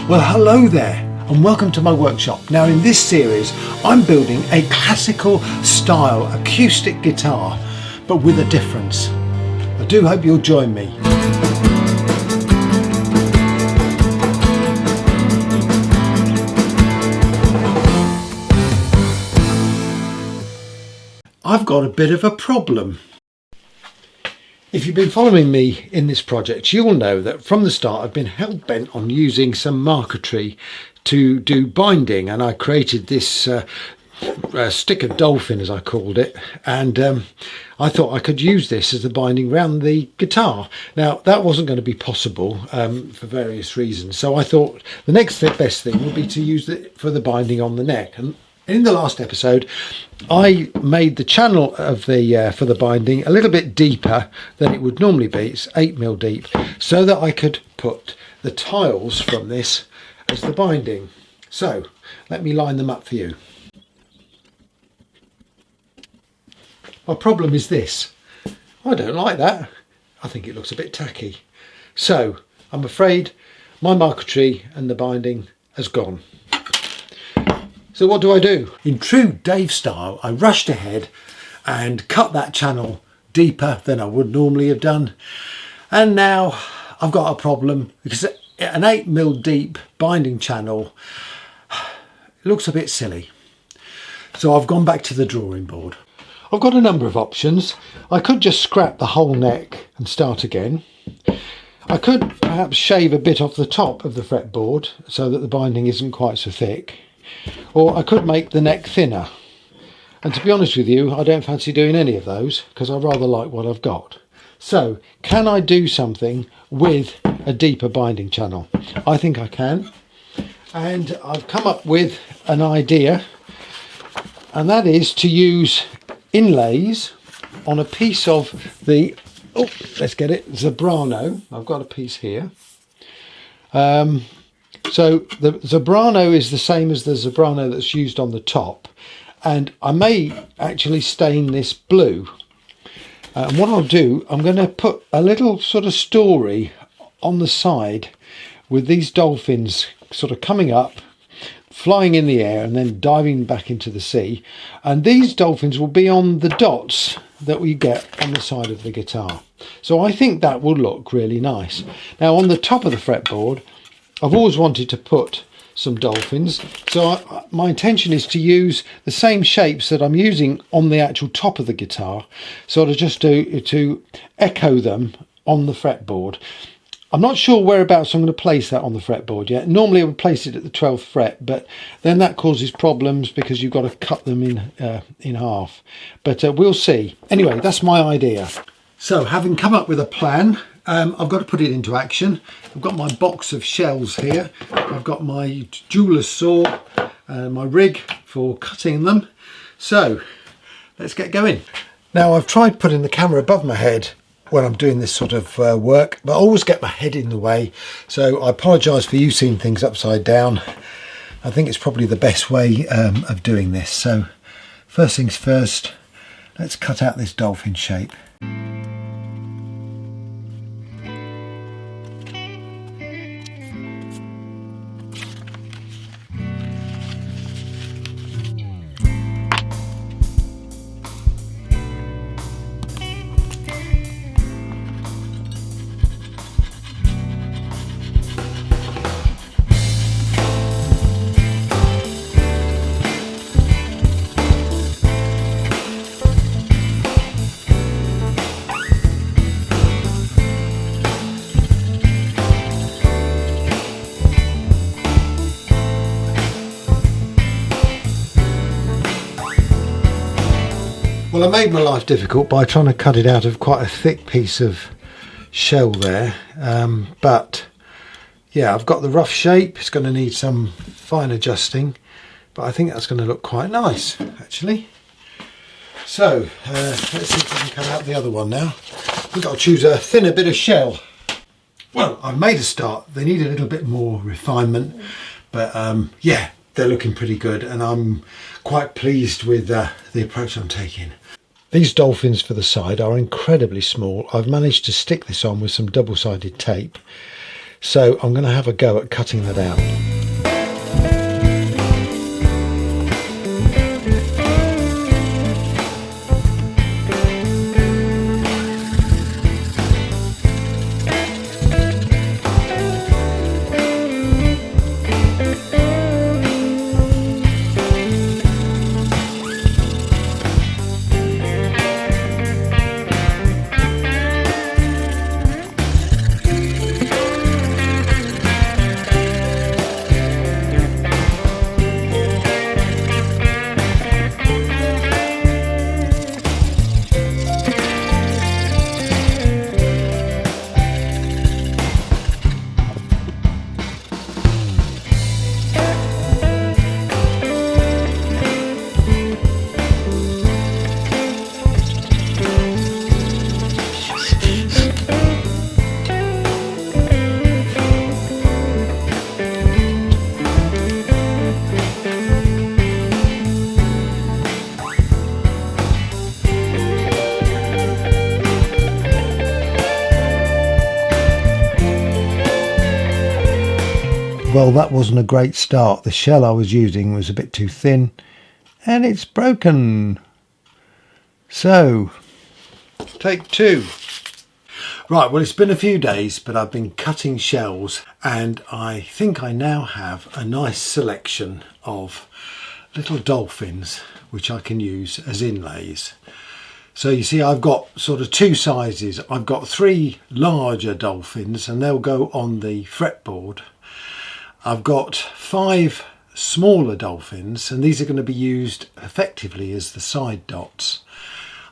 Well, hello there and welcome to my workshop. Now in this series I'm building a classical style acoustic guitar, but with a difference. I do hope you'll join me. I've got a bit of a problem. If you've been following me in this project, you'll know that from the start I've been hell-bent on using some marquetry to do binding, and I created this sticker dolphin, as I called it, and I thought I could use this as the binding around the guitar. Now that wasn't going to be possible for various reasons, so I thought the next best thing would be to use it for the binding on the neck. And in the last episode, I made the channel of the for the binding a little bit deeper than it would normally be. It's 8mm deep, so that I could put the tiles from this as the binding. So let me line them up for you. My problem is this: I don't like that. I think it looks a bit tacky. So I'm afraid my marquetry and the binding has gone. So what do? In true Dave style, I rushed ahead and cut that channel deeper than I would normally have done. And now I've got a problem because an 8mm deep binding channel looks a bit silly. So I've gone back to the drawing board. I've got a number of options. I could just scrap the whole neck and start again. I could perhaps shave a bit off the top of the fretboard so that the binding isn't quite so thick. Or I could make the neck thinner, and to be honest with you, I don't fancy doing any of those because I rather like what I've got. So can I do something with a deeper binding channel? I think I can, and I've come up with an idea, and that is to use inlays on a piece of the, let's get it, Zebrano. I've got a piece here. So the Zebrano is the same as the Zebrano that's used on the top, and I may actually stain this blue. And what I'll do, I'm going to put a little sort of story on the side with these dolphins sort of coming up, flying in the air and then diving back into the sea. And these dolphins will be on the dots that we get on the side of the guitar. So I think that will look really nice. Now on the top of the fretboard, I've always wanted to put some dolphins, so my intention is to use the same shapes that I'm using on the actual top of the guitar, sort of just to echo them on the fretboard. I'm not sure whereabouts I'm going to place that on the fretboard yet. Normally I would place it at the 12th fret, but then that causes problems because you've got to cut them in half. But we'll see. Anyway, that's my idea. So having come up with a plan, I've got to put it into action. I've got my box of shells here. I've got my jeweler's saw and my rig for cutting them. So let's get going. Now I've tried putting the camera above my head when I'm doing this sort of work, but I always get my head in the way. So I apologise for you seeing things upside down. I think it's probably the best way of doing this. So first things first, let's cut out this dolphin shape. Well, I made my life difficult by trying to cut it out of quite a thick piece of shell there, but yeah, I've got the rough shape. It's going to need some fine adjusting, but I think that's going to look quite nice actually. So let's see if I can cut out the other one now. We've got to choose a thinner bit of shell. Well, I've made a start. They need a little bit more refinement, but yeah, they're looking pretty good, and I'm quite pleased with the approach I'm taking. These dolphins for the side are incredibly small. I've managed to stick this on with some double-sided tape So I'm going to have a go at cutting that out. Well, that wasn't a great start. The shell I was using was a bit too thin and it's broken. So, take two. Right, well, it's been a few days, but I've been cutting shells and I think I now have a nice selection of little dolphins which I can use as inlays. So you see, I've got sort of two sizes. I've got three larger dolphins and they'll go on the fretboard. I've got 5 smaller dolphins and these are going to be used effectively as the side dots.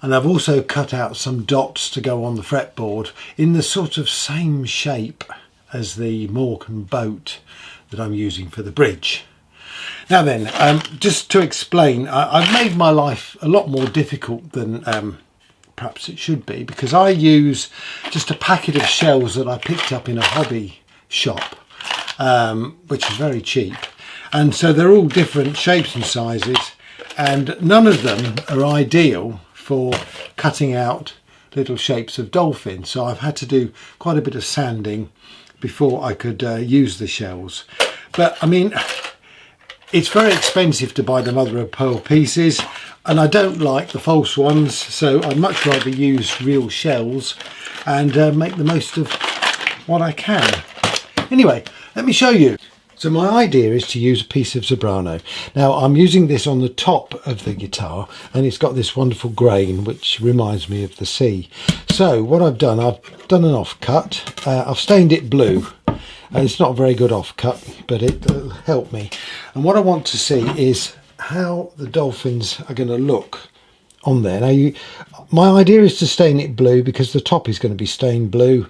And I've also cut out some dots to go on the fretboard in the sort of same shape as the Morecambe boat that I'm using for the bridge. Now then, just to explain, I've made my life a lot more difficult than perhaps it should be, because I use just a packet of shells that I picked up in a hobby shop. Which is very cheap, and so they're all different shapes and sizes and none of them are ideal for cutting out little shapes of dolphins, so I've had to do quite a bit of sanding before I could use the shells. But I mean, it's very expensive to buy the mother of pearl pieces and I don't like the false ones, so I'd much rather use real shells and make the most of what I can. Anyway, let me show you. So my idea is to use a piece of Zebrano. Now I'm using this on the top of the guitar and it's got this wonderful grain which reminds me of the sea. So what I've done an offcut. I've stained it blue. It's not a very good offcut, but it'll help me. And what I want to see is how the dolphins are going to look on there. Now my idea is to stain it blue because the top is going to be stained blue.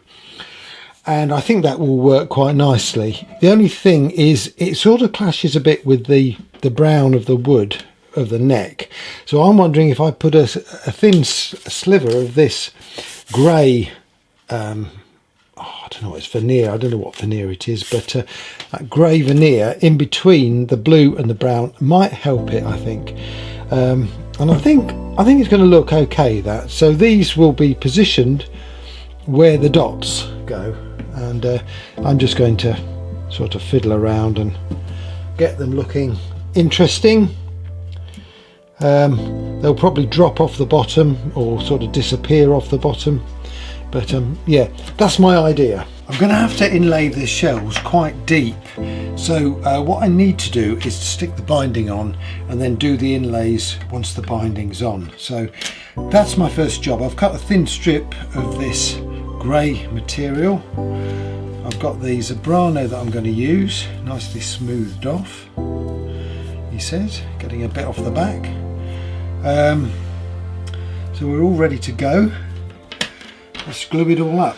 And I think that will work quite nicely. The only thing is it sort of clashes a bit with the brown of the wood of the neck. So I'm wondering if I put a thin sliver of this grey, I don't know, it's veneer, I don't know what veneer it is, but that grey veneer in between the blue and the brown might help it, I think. And I think it's going to look okay, that. So these will be positioned where the dots go. And I'm just going to sort of fiddle around and get them looking interesting. They'll probably drop off the bottom or sort of disappear off the bottom, but yeah, that's my idea. I'm going to have to inlay the shells quite deep, so what I need to do is to stick the binding on and then do the inlays once the binding's on. So that's my first job. I've cut a thin strip of this grey material. I've got the Zebrano that I'm going to use, nicely smoothed off, he says, getting a bit off the back. So we're all ready to go. Let's glue it all up.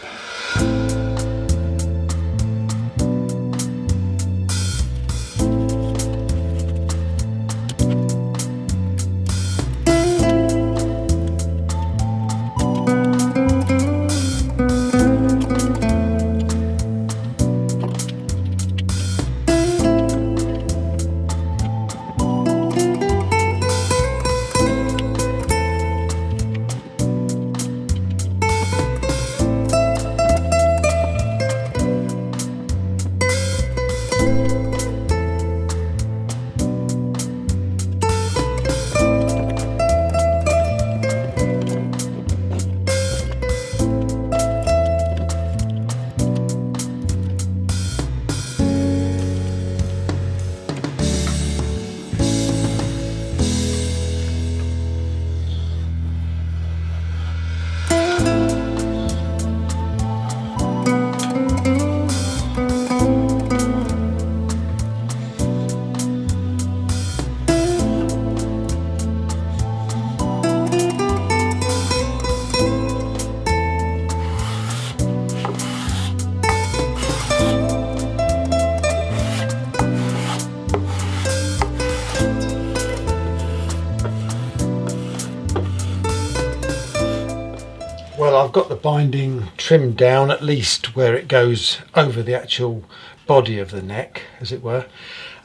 Well, I've got the binding trimmed down, at least where it goes over the actual body of the neck, as it were.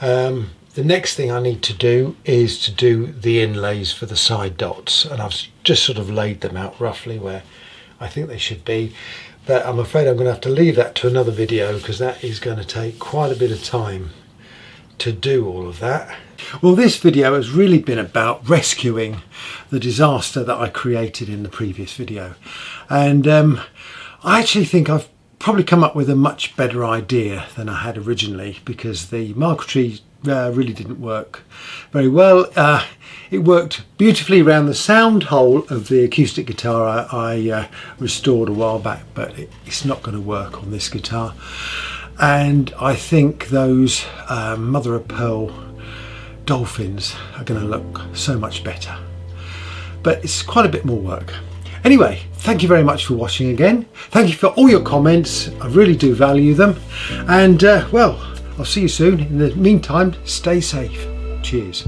The next thing I need to do is to do the inlays for the side dots, and I've just sort of laid them out roughly where I think they should be, but I'm afraid I'm going to have to leave that to another video because that is going to take quite a bit of time to do all of that. Well, this video has really been about rescuing the disaster that I created in the previous video, and I actually think I've probably come up with a much better idea than I had originally, because the marquetry really didn't work very well. It worked beautifully around the sound hole of the acoustic guitar I restored a while back, but it's not going to work on this guitar. And I think those mother of pearl dolphins are going to look so much better, but it's quite a bit more work. Anyway, thank you very much for watching again. Thank you for all your comments. I really do value them. And well, I'll see you soon. In the meantime, stay safe. Cheers.